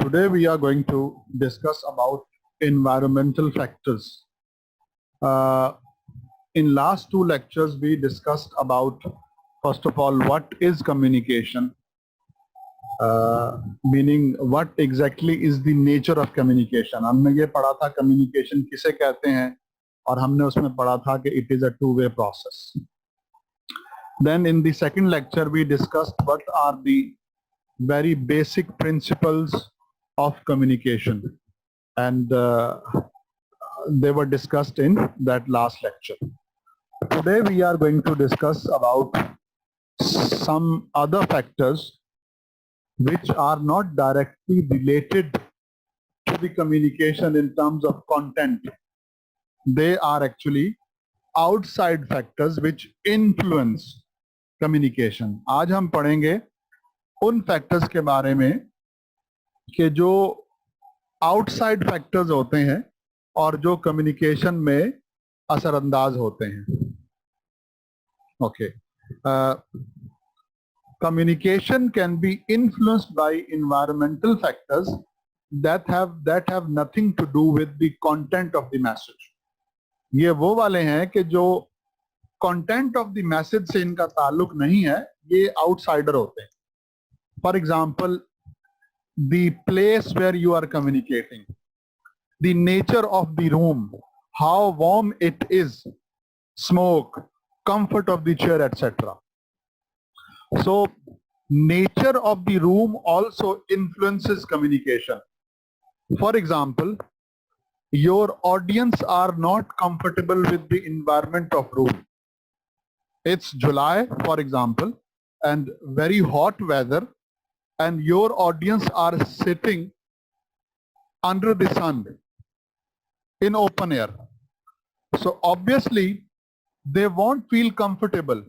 Today we are going to discuss about environmental factors. In last two lectures we discussed about, first of all, what is communication, meaning what exactly is the nature of communication. हमने ये पढ़ा था communication किसे कहते हैं और हमने उसमें पढ़ा था कि it is a two-way process. Then in the second lecture we discussed what are the very basic principles of communication, and they were discussed in that last lecture. Today we are going to discuss about some other factors which are not directly related to the communication in terms of content. They are actually outside factors which influence communication. आज हम पढ़ेंगे उन factors के बारे में कि जो outside factors होते हैं और जो कम्युनिकेशन में असरअंदाज होते हैं. Okay, communication can be influenced by environmental factors that have nothing to do with the content of the message. ये वो वाले हैं कि जो content of the message से इनका ताल्लुक नहीं है, ये outsider होते हैं. For example, the place where you are communicating, the nature of the room, how warm it is, smoke, comfort of the chair, etc. So, nature of the room also influences communication. For example, your audience are not comfortable with the environment of room. It's July, for example, and very hot weather, and your audience are sitting under the sun in open air. So obviously they won't feel comfortable,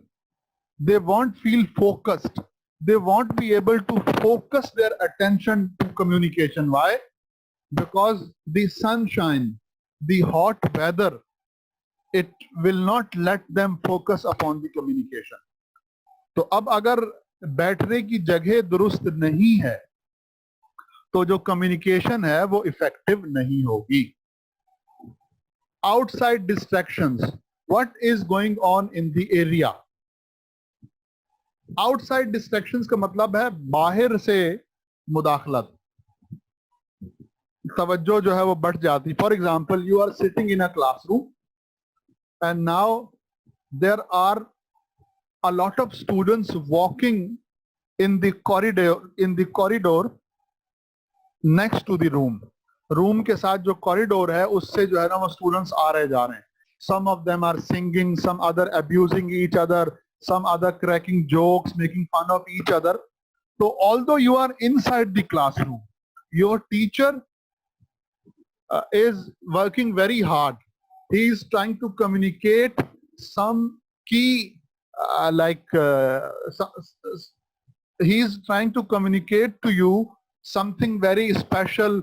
they won't feel focused, they won't be able to focus their attention to communication. Why? Because the sunshine, the hot weather, it will not let them focus upon the communication. तो अब अगर बैठने की जगह दुरुस्त नहीं है तो जो कम्युनिकेशन है वो इफेक्टिव नहीं होगी. Outside distractions, what is going on in the area. Outside distractions का मतलब है बाहर से मुदाखलत, तवज्जो जो है वो बढ़ जाती. For example, you are sitting in a classroom and now there are a lot of students walking in the corridor next to the room. Room के साथ जो corridor है उससे जो है ना वो students आ रहे जा रहे हैं. Some of them are singing, some other abusing each other, some other cracking jokes, making fun of each other. So although you are inside the classroom, your teacher is working very hard. He is trying to communicate some key he is trying to communicate to you something very special,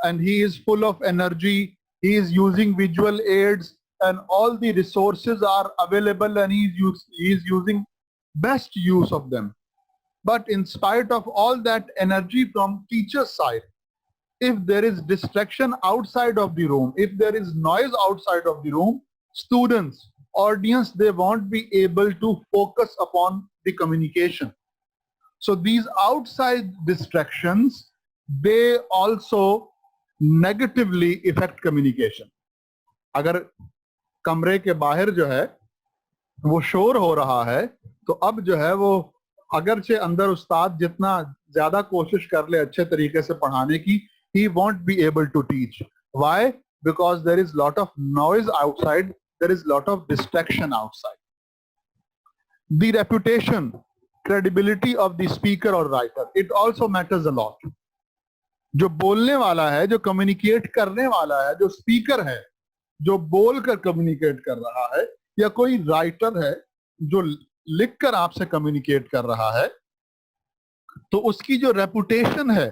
and he is full of energy. He is using visual aids and all the resources are available, and he is using best use of them. But in spite of all that energy from teacher's side, if there is distraction outside of the room, if there is noise outside of the room, students, audience, they won't be able to focus upon the communication. So these outside distractions, they also negatively affect communication. अगर कमरे के बाहर जो है वो शोर हो रहा है तो अब जो है वो अगरचे अंदर उस्ताद जितना ज्यादा कोशिश कर ले अच्छे तरीके से पढ़ाने की, he won't be able to teach. Why? Because there is lot of noise outside, there is lot of distraction outside. The reputation, credibility of the speaker or writer, it also matters a lot. जो बोलने वाला है, जो communicate करने वाला है, जो speaker है, जो बोल कर communicate कर रहा है, या कोई writer है जो लिख कर आपसे communicate कर रहा है, तो उसकी जो reputation है,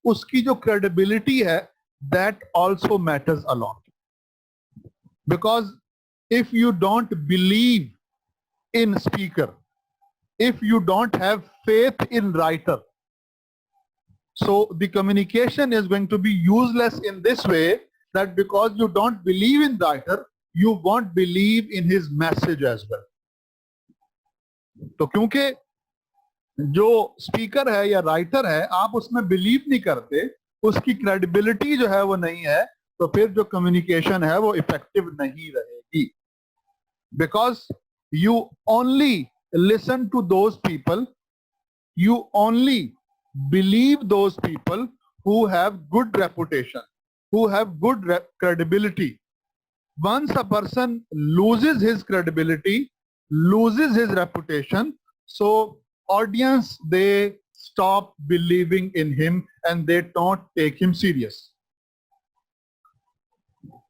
उसकी जो credibility है, that also matters a lot. Because if you don't believe in speaker, if you don't have faith in writer, So the communication is going to be useless in this way that because you don't believe in the writer, you won't believe in his message as well. तो क्योंकि जो speaker है या writer है आप उसमें believe नहीं करते, उसकी क्रेडिबिलिटी जो है वो नहीं है, तो फिर जो कम्युनिकेशन है वो इफेक्टिव नहीं रहेगी. Because you only listen to those people, you only believe those people who have good reputation, who have good credibility. Once a person loses his credibility, loses his reputation, so audience, they stop believing in him and they don't take him serious.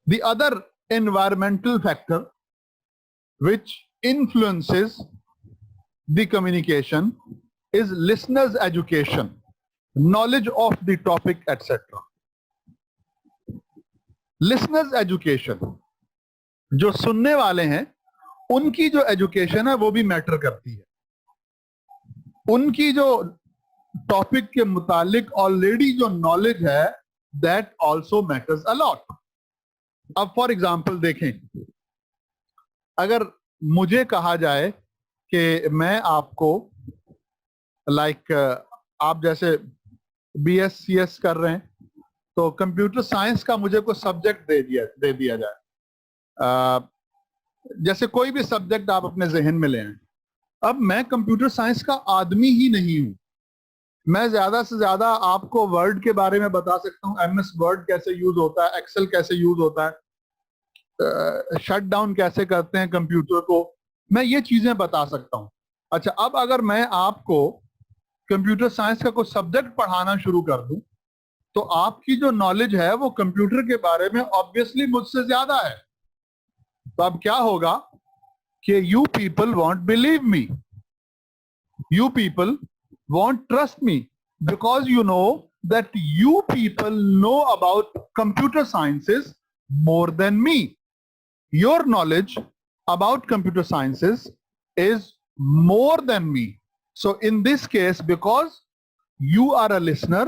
The other environmental factor which influences the communication is listeners' education, knowledge of the topic, etc. Listeners' education, जो सुनने वाले हैं उनकी जो education है वो भी matter करती है. उनकी जो टॉपिक के मुतालिक ऑलरेडी जो नॉलेज है that also matters a lot. अब फॉर एग्जांपल देखें, अगर मुझे कहा जाए कि मैं आपको आप जैसे BScs कर रहे हैं तो कंप्यूटर साइंस का मुझे कोई सब्जेक्ट दे दिया जाए, जैसे कोई भी सब्जेक्ट आप अपने जहन में ले आए. अब मैं कंप्यूटर साइंस का आदमी ही नहीं हूं, मैं ज्यादा से ज्यादा आपको वर्ड के बारे में बता सकता हूं, MS वर्ड कैसे यूज होता है, एक्सेल कैसे यूज होता है, शट डाउन कैसे करते हैं कंप्यूटर को, मैं ये चीजें बता सकता हूं. अच्छा, अब अगर मैं आपको कंप्यूटर साइंस का कोई सब्जेक्ट पढ़ाना शुरू कर दूं तो आपकी जो नॉलेज है वो कंप्यूटर के बारे में ऑब्वियसली मुझसे ज्यादा है. तो अब क्या होगा कि you people won't believe me, you people want trust me, because you know that you people know about computer sciences more than me. Your knowledge about computer sciences is more than me. So in this case, because you are a listener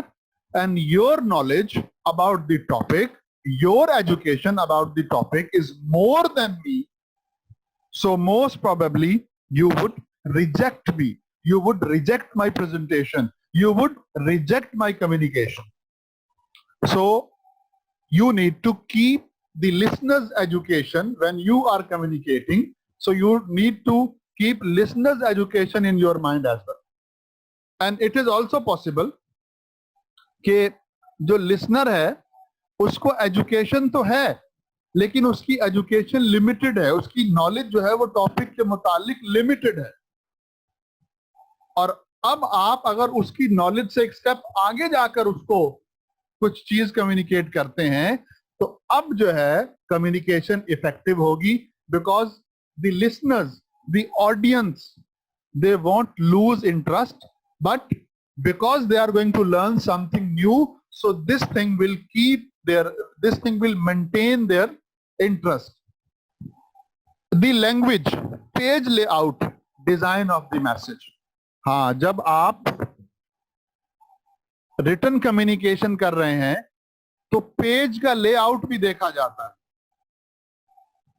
and your knowledge about the topic, your education about the topic is more than me, so most probably you would reject me, you would reject my presentation, you would reject my communication. So you need to keep the listener's education when you are communicating. So you need to keep listeners' education in your mind as well. And it is also possible कि जो listener है उसको education तो है लेकिन उसकी education limited है, उसकी knowledge जो है वो topic के मुतालिक limited है. और अब आप अगर उसकी knowledge से एक step आगे जाकर उसको कुछ चीज communicate करते हैं तो अब जो है communication effective होगी, because the listeners, the audience, they won't lose interest, but because they are going to learn something new, so this thing will maintain their interest. The language, page layout, design of the message. हाँ, जब आप written communication कर रहे हैं तो page का layout भी देखा जाता है.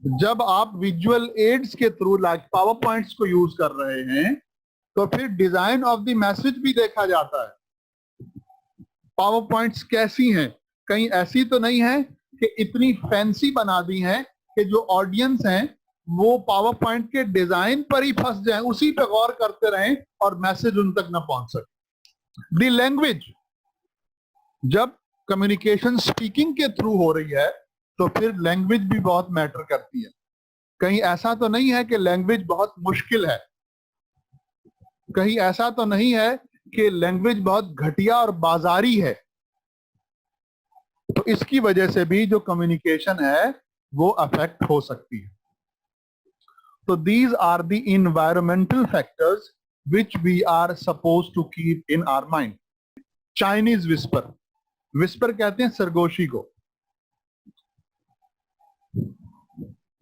जब आप विजुअल एड्स के थ्रू लाइक पावर पॉइंट्स को यूज कर रहे हैं तो फिर डिजाइन ऑफ द मैसेज भी देखा जाता है. पावर पॉइंट्स कैसी हैं, कहीं ऐसी तो नहीं है कि इतनी फैंसी बना दी हैं कि जो ऑडियंस हैं वो पावर पॉइंट के डिजाइन पर ही फंस जाएं, उसी पे गौर करते रहें और मैसेज उन तक ना पहुंच सके. द लैंग्वेज, जब कम्युनिकेशन स्पीकिंग के थ्रू हो रही है तो फिर लैंग्वेज भी बहुत मैटर करती है. कहीं ऐसा तो नहीं है कि लैंग्वेज बहुत मुश्किल है, कहीं ऐसा तो नहीं है कि लैंग्वेज बहुत घटिया और बाजारी है. तो इसकी वजह से भी जो कम्युनिकेशन है वो अफेक्ट हो सकती है. तो these are the environmental factors which we are suppose to keep in our mind. Chinese whisper, whisper कहते हैं सरगोशी को.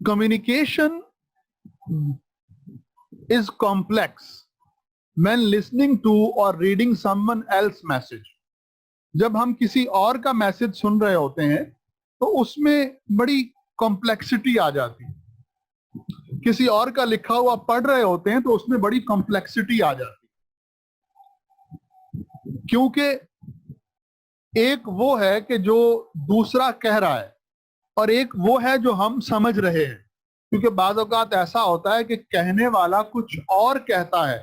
Communication is complex when listening to or reading someone else's message. جب ہم کسی اور کا میسج سن رہے ہوتے ہیں تو اس میں بڑی کمپلیکسٹی آ جاتی ہے. کسی اور کا لکھا ہوا پڑھ رہے ہوتے ہیں تو اس میں بڑی کمپلیکسٹی آ جاتی ہے, کیونکہ ایک وہ ہے کہ جو دوسرا کہہ رہا ہے اور ایک وہ ہے جو ہم سمجھ رہے ہیں. کیونکہ بعض اوقات ایسا ہوتا ہے کہ کہنے والا کچھ اور کہتا ہے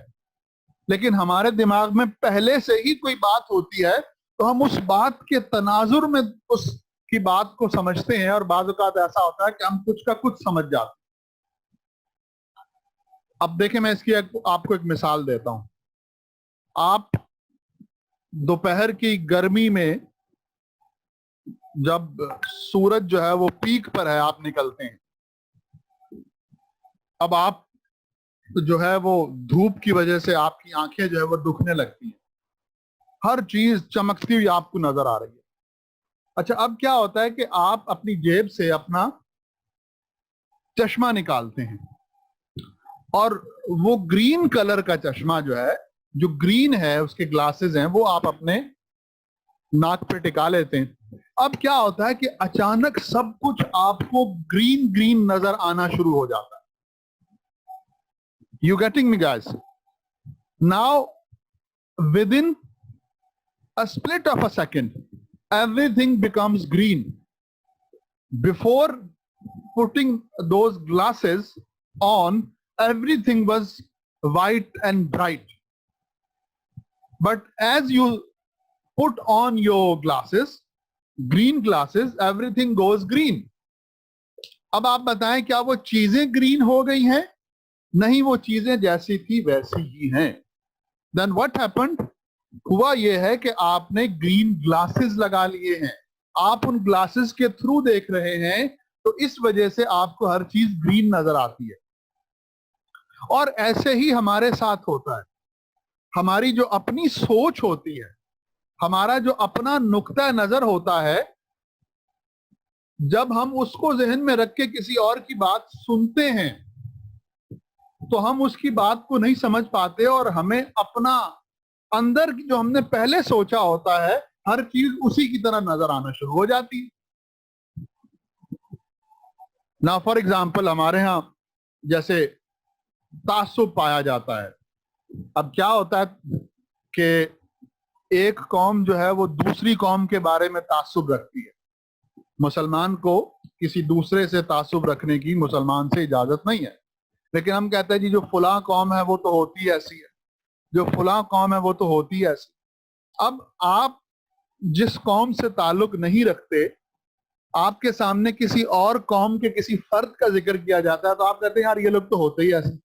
لیکن ہمارے دماغ میں پہلے سے ہی کوئی بات ہوتی ہے تو ہم اس بات کے تناظر میں اس کی بات کو سمجھتے ہیں, اور بعض اوقات ایسا ہوتا ہے کہ ہم کچھ کا کچھ سمجھ جاتے ہیں. اب دیکھیں میں اس کی آپ کو ایک مثال دیتا ہوں. آپ دوپہر کی گرمی میں جب سورج جو ہے وہ پیک پر ہے آپ نکلتے ہیں, اب آپ جو ہے وہ دھوپ کی وجہ سے آپ کی آنکھیں جو ہے وہ دکھنے لگتی ہیں, ہر چیز چمکتی ہوئی آپ کو نظر آ رہی ہے. اچھا اب کیا ہوتا ہے کہ آپ اپنی جیب سے اپنا چشمہ نکالتے ہیں اور وہ گرین کلر کا چشمہ جو ہے, جو گرین ہے اس کے گلاسز ہیں, وہ آپ اپنے ناک پہ ٹکا لیتے ہیں. اب کیا ہوتا ہے کہ اچانک سب کچھ آپ کو گرین گرین نظر آنا شروع ہو جاتا ہے. You getting me guys? Now within a split of a second everything becomes green. Before putting those glasses on, everything was white and bright. But as you put on your glasses, green glasses, everything goes green. اب آپ بتائیں کیا وہ چیزیں green ہو گئی ہیں؟ نہیں, وہ چیزیں جیسی تھی ویسی ہی ہیں. Then what happened? ہوا یہ ہے کہ آپ نے گرین گلاسز لگا لیے ہیں, آپ ان گلاسز کے تھرو دیکھ رہے ہیں تو اس وجہ سے آپ کو ہر چیز گرین نظر آتی ہے. اور ایسے ہی ہمارے ساتھ ہوتا ہے. ہماری جو اپنی سوچ ہوتی ہے, ہمارا جو اپنا نقطہ نظر ہوتا ہے, جب ہم اس کو ذہن میں رکھ کے کسی اور کی بات سنتے ہیں تو ہم اس کی بات کو نہیں سمجھ پاتے اور ہمیں اپنا اندر جو ہم نے پہلے سوچا ہوتا ہے ہر چیز اسی کی طرح نظر آنا شروع ہو جاتی ہے. نا فار ایگزامپل ہمارے ہاں جیسے تعصب پایا جاتا ہے. اب کیا ہوتا ہے کہ ایک قوم جو ہے وہ دوسری قوم کے بارے میں تعصب رکھتی ہے. مسلمان کو کسی دوسرے سے تعصب رکھنے کی مسلمان سے اجازت نہیں ہے, لیکن ہم کہتے ہیں جی جو فلاں قوم ہے وہ تو ہوتی ایسی ہے, جو فلاں قوم ہے وہ تو ہوتی ایسی. اب آپ جس قوم سے تعلق نہیں رکھتے, آپ کے سامنے کسی اور قوم کے کسی فرد کا ذکر کیا جاتا ہے تو آپ کہتے ہیں یار یہ لوگ تو ہوتے ہی ایسے.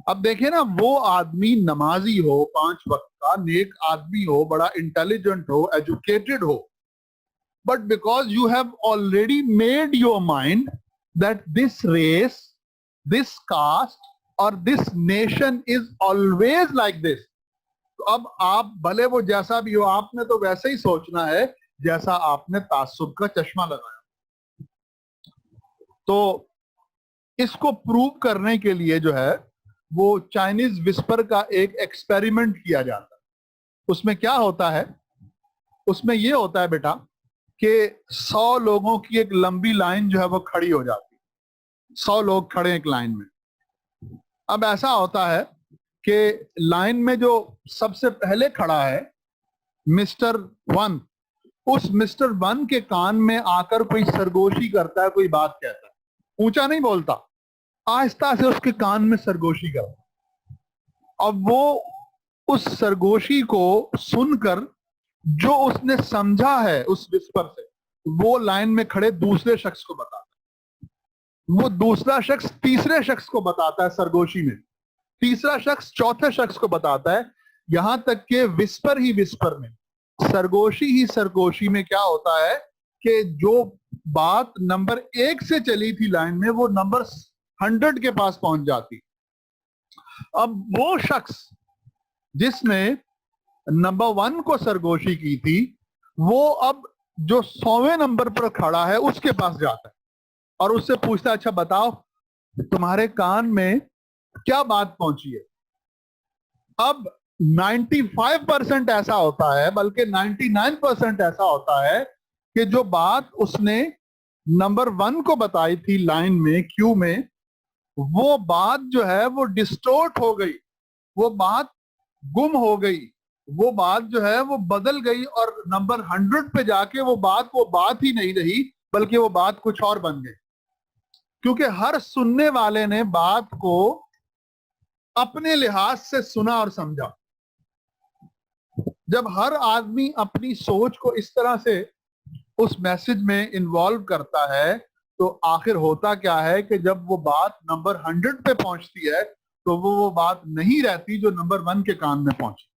اب دیکھیں نا, وہ آدمی نمازی ہو, 5 وقت کا نیک آدمی ہو, بڑا intelligent who, educated who, but because you have already made your mind that this race, this caste or this nation is always like this, تو اب آپ بھلے وہ جیسا بھی ہو آپ نے تو ویسے ہی سوچنا ہے جیسا آپ نے تعصب کا چشمہ لگایا. تو اس کو پروو کرنے کے لیے جو ہے وہ چائنیز وسپر کا ایک ایکسپیریمنٹ کیا جاتا ہے. اس میں کیا ہوتا ہے, اس میں یہ ہوتا ہے بیٹا کہ 100 لوگوں کی ایک لمبی لائن جو ہے وہ کھڑی ہو جاتی ہے. 100 لوگ کھڑے ایک لائن میں. اب ایسا ہوتا ہے کہ لائن میں جو سب سے پہلے کھڑا ہے مسٹر 1, اس مسٹر 1 کے کان میں آ کر کوئی سرگوشی کرتا ہے, کوئی بات کہتا ہے, اونچا نہیں بولتا, آہستہ سے اس کے کان میں سرگوشی کرتا. اب وہ اس سرگوشی کو سن کر جو اس نے سمجھا ہے اس وسپر سے, وہ لائن میں کھڑے دوسرے شخص کو بتاتا ہے. وہ دوسرا شخص تیسرے شخص کو بتاتا ہے سرگوشی میں, تیسرا شخص چوتھے شخص کو بتاتا ہے, یہاں تک کہ وسپر ہی وسپر میں, سرگوشی ہی سرگوشی میں کیا ہوتا ہے کہ جو بات نمبر 1 سے چلی تھی لائن میں وہ نمبر 100 کے پاس پہنچ جاتی. اب وہ شخص جس نے نمبر 1 کو سرگوشی کی تھی وہ اب جو 100ویں نمبر پر کھڑا ہے اس کے پاس جاتا ہے اور اس سے پوچھتا ہے اچھا بتاؤ تمہارے کان میں کیا بات پہنچی ہے. اب 95% ایسا ہوتا ہے بلکہ 99% ایسا ہوتا ہے کہ جو بات اس نے نمبر 1 کو بتائی تھی لائن میں کیو میں وہ بات جو ہے وہ ڈسٹورٹ ہو گئی, وہ بات گم ہو گئی, وہ بات جو ہے وہ بدل گئی اور نمبر 100 پہ جا کے وہ بات ہی نہیں رہی بلکہ وہ بات کچھ اور بن گئی, کیونکہ ہر سننے والے نے بات کو اپنے لحاظ سے سنا اور سمجھا. جب ہر آدمی اپنی سوچ کو اس طرح سے اس میسج میں انوالو کرتا ہے تو آخر ہوتا کیا ہے کہ جب وہ بات نمبر 100 پہ پہنچتی ہے تو وہ بات نہیں رہتی جو نمبر 1 کے کان میں پہنچی.